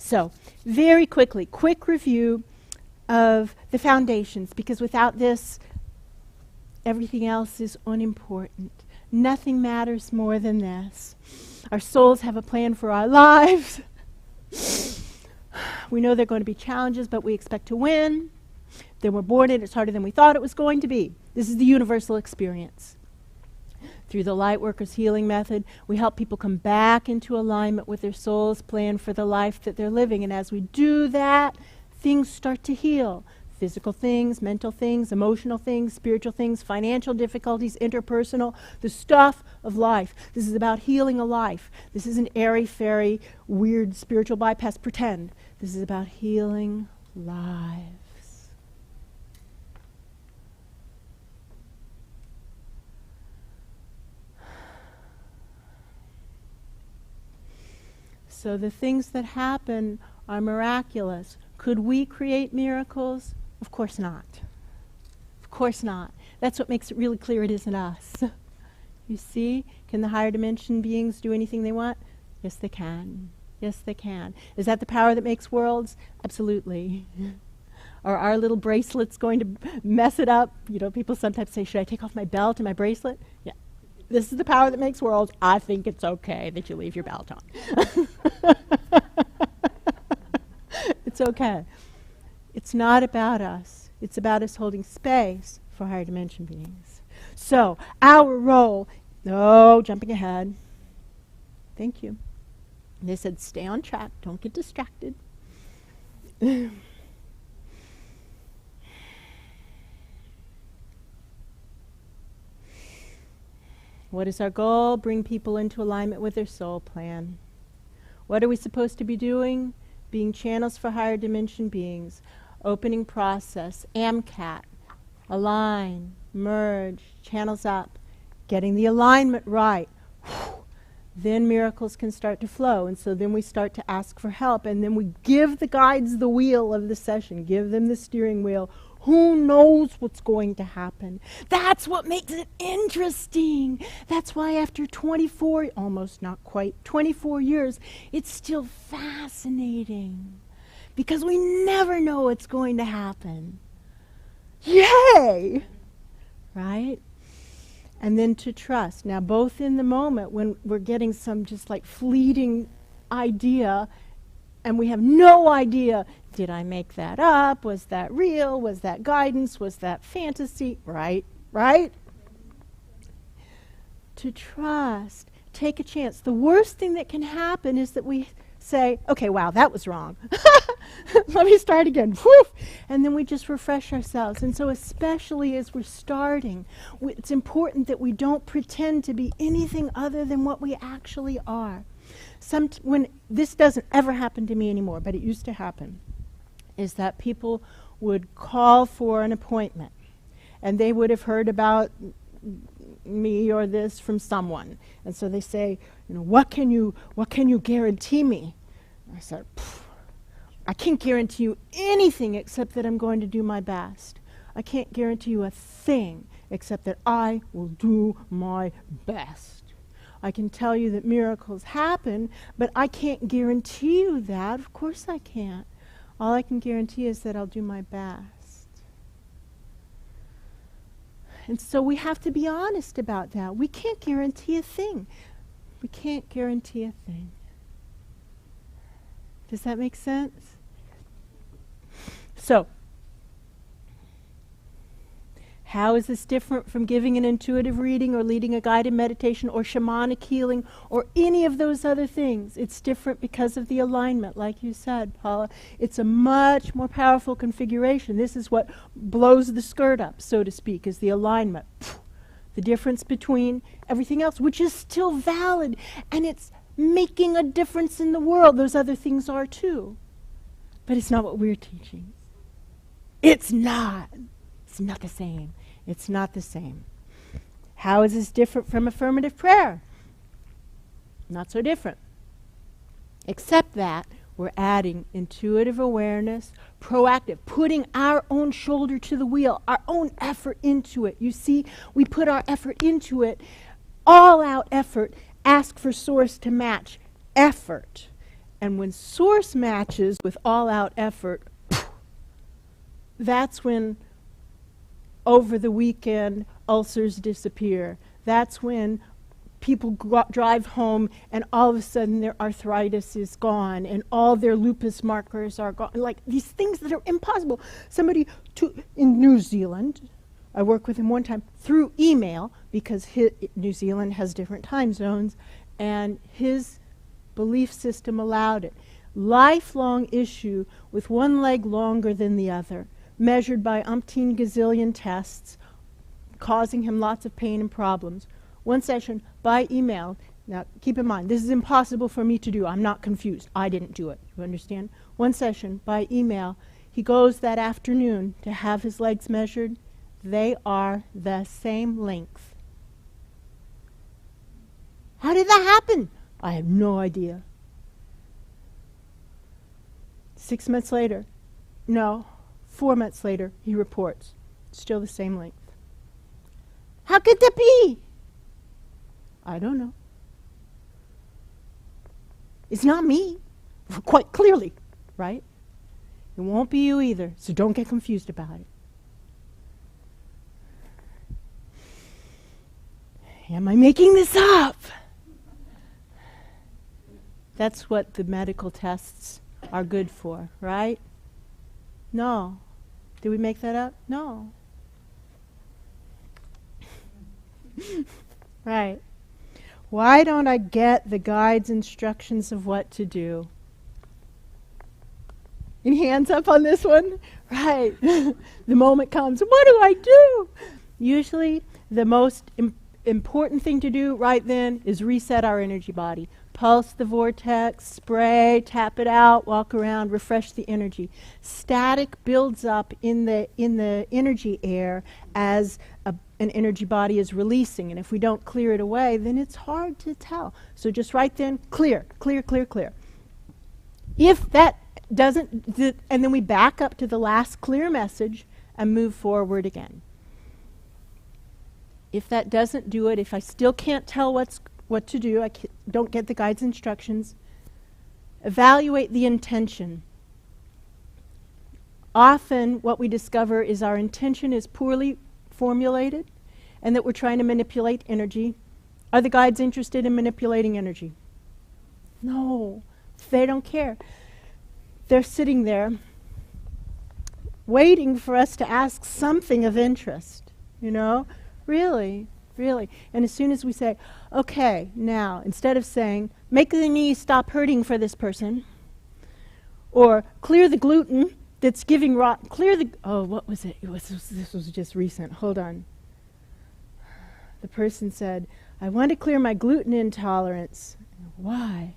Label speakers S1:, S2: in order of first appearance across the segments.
S1: So, very quickly, quick review of the foundations, because without this, everything else is unimportant. Nothing matters more than this. Our souls have a plan for our lives. We know there are going to be challenges, but we expect to win. Then we're born in, it's harder than we thought it was going to be. This is the universal experience. Through the Lightworkers Healing Method, we help people come back into alignment with their soul's plan for the life that they're living. And as we do that, things start to heal. Physical things, mental things, emotional things, spiritual things, financial difficulties, interpersonal, the stuff of life. This is about healing a life. This isn't airy-fairy, weird spiritual bypass pretend. This is about healing lives. So the things that happen are miraculous. Could we create miracles? Of course not. Of course not. That's what makes it really clear it isn't us. You see? Can the higher dimension beings do anything they want? Yes, they can. Yes, they can. Is that the power that makes worlds? Absolutely. Are our little bracelets going to mess it up? You know, people sometimes say, should I take off my belt and my bracelet? Yeah. This is the power that makes worlds. I think it's okay that you leave your belt on. It's okay. It's not about us. It's about us holding space for higher dimension beings. So, our role, jumping ahead. Thank you. They said stay on track, don't get distracted. What is our goal? Bring people into alignment with their soul plan. What are we supposed to be doing? Being channels for higher dimension beings. Opening process, AMCAT, align, merge, channels up, getting the alignment right. Then miracles can start to flow, and so then we start to ask for help, and then we give the guides the wheel of the session, give them the steering wheel. Who knows what's going to happen? That's what makes it interesting. That's why after 24, almost not quite, 24 years, it's still fascinating. Because we never know what's going to happen. Yay! Right? And then to trust. Now, both in the moment when we're getting some just like fleeting idea, and we have no idea, did I make that up? Was that real? Was that guidance? Was that fantasy? Right? Right? To trust. Take a chance. The worst thing that can happen is that we say, okay, wow, that was wrong. Let me start again. Whew! And then we just refresh ourselves. And so especially as we're starting, it's important that we don't pretend to be anything other than what we actually are. When this doesn't ever happen to me anymore, but it used to happen, is that people would call for an appointment, and they would have heard about me or this from someone, and so they say, you know, what can you guarantee me? And I said, I can't guarantee you anything except that I'm going to do my best. I can't guarantee you a thing except that I will do my best. I can tell you that miracles happen, but I can't guarantee you that. Of course I can't. All I can guarantee is that I'll do my best. And so we have to be honest about that. We can't guarantee a thing. We can't guarantee a thing. Does that make sense? So, how is this different from giving an intuitive reading or leading a guided meditation or shamanic healing or any of those other things? It's different because of the alignment, like you said, Paula. It's a much more powerful configuration. This is what blows the skirt up, so to speak, is the alignment. The difference between everything else, which is still valid, and it's making a difference in the world. Those other things are too. But it's not what we're teaching. It's not. It's not the same. It's not the same. How is this different from affirmative prayer? Not so different. Except that we're adding intuitive awareness, proactive, putting our own shoulder to the wheel, our own effort into it. You see, we put our effort into it, all out effort, ask for source to match effort. And when source matches with all-out effort, that's when over the weekend ulcers disappear. That's when people drive home and all of a sudden their arthritis is gone and all their lupus markers are gone. Like these things that are impossible. Somebody in New Zealand, I worked with him one time through email because New Zealand has different time zones and his belief system allowed it. Lifelong issue with one leg longer than the other, measured by umpteen gazillion tests, causing him lots of pain and problems. One session by email. Now, keep in mind, this is impossible for me to do. I'm not confused. I didn't do it. You understand? One session by email. He goes that afternoon to have his legs measured. They are the same length. How did that happen? I have no idea. 6 months later, no, 4 months later, he reports. Still the same length. How could that be? I don't know. It's not me, quite clearly, right? It won't be you either, so don't get confused about it. Am I making this up? That's what the medical tests are good for, right? No. Did we make that up? No. Right. Why don't I get the guide's instructions of what to do? Any hands up on this one? Right. The moment comes, what do I do? Usually the most important thing to do right then is reset our energy body. Pulse the vortex, spray, tap it out, walk around, refresh the energy. Static builds up in the energy air as an energy body is releasing, and if we don't clear it away, then it's hard to tell. So just right then, clear, clear, clear, clear. If that doesn't, and then we back up to the last clear message and move forward again. If that doesn't do it, if I still can't tell what to do, I don't get the guide's instructions, evaluate the intention. Often what we discover is our intention is poorly formulated and that we're trying to manipulate energy. Are the guides interested in manipulating energy? No, they don't care. They're sitting there waiting for us to ask something of interest, you know? Really, really. And as soon as we say, okay, now, instead of saying, make the knee stop hurting for this person, or clear the gluten that's giving what was it? This was just recent. Hold on. The person said, I want to clear my gluten intolerance. Why?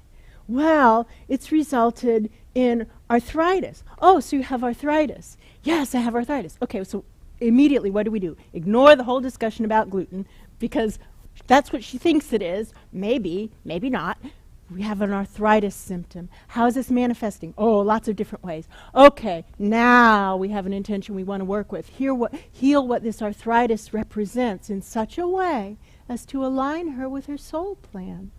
S1: Well, it's resulted in arthritis. Oh, so you have arthritis. Yes, I have arthritis. Okay, so immediately, what do? Ignore the whole discussion about gluten because that's what she thinks it is. Maybe, maybe not. We have an arthritis symptom. How is this manifesting? Oh, lots of different ways. Okay, now we have an intention we want to work with. Heal what this arthritis represents in such a way as to align her with her soul plan.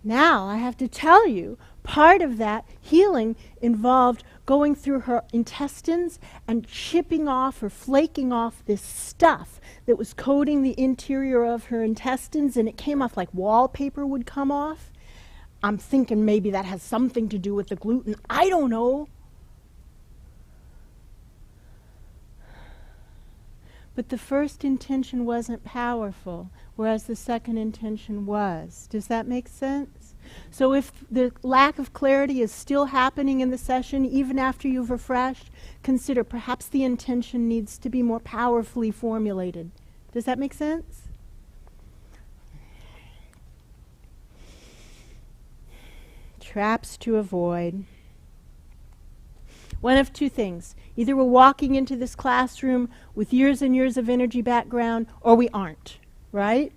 S1: Now, I have to tell you, part of that healing involved going through her intestines and chipping off or flaking off this stuff that was coating the interior of her intestines, and it came off like wallpaper would come off. I'm thinking maybe that has something to do with the gluten. I don't know. But the first intention wasn't powerful, whereas the second intention was. Does that make sense? So if the lack of clarity is still happening in the session, even after you've refreshed, consider perhaps the intention needs to be more powerfully formulated. Does that make sense? Traps to avoid. One of two things. Either we're walking into this classroom with years and years of energy background, or we aren't, right?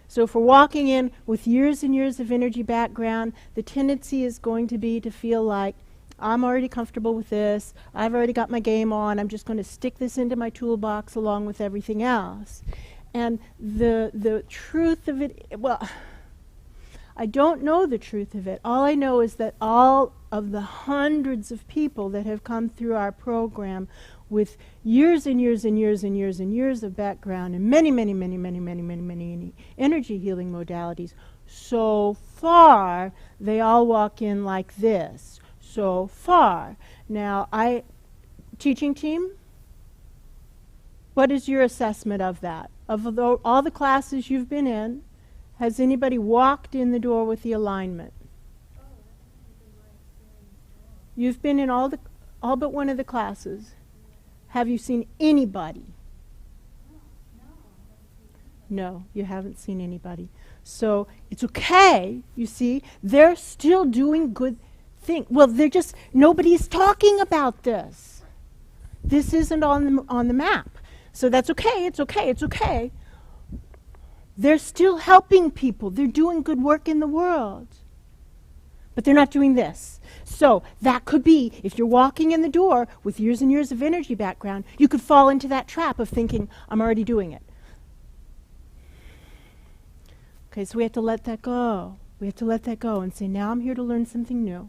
S1: So if we're walking in with years and years of energy background, the tendency is going to be to feel like, I'm already comfortable with this, I've already got my game on, I'm just going to stick this into my toolbox along with everything else. And the truth of it, well, I don't know the truth of it. All I know is that all of the hundreds of people that have come through our program with years and years and years and years and years of background and many, many, many, many, many, many, many energy healing modalities, so far, they all walk in like this. So far. Now, teaching team, what is your assessment of that? Of all the classes you've been in, has anybody walked in the door with the alignment? You've been in all but one of the classes. Have you seen anybody? No, you haven't seen anybody. So it's okay, you see. They're still doing good things. Well, nobody's talking about this. This isn't on the map. So that's okay, it's okay, it's okay. They're still helping people. They're doing good work in the world. But they're not doing this. So that could be, if you're walking in the door with years and years of energy background, you could fall into that trap of thinking, I'm already doing it. Okay, so we have to let that go. We have to let that go and say, now I'm here to learn something new.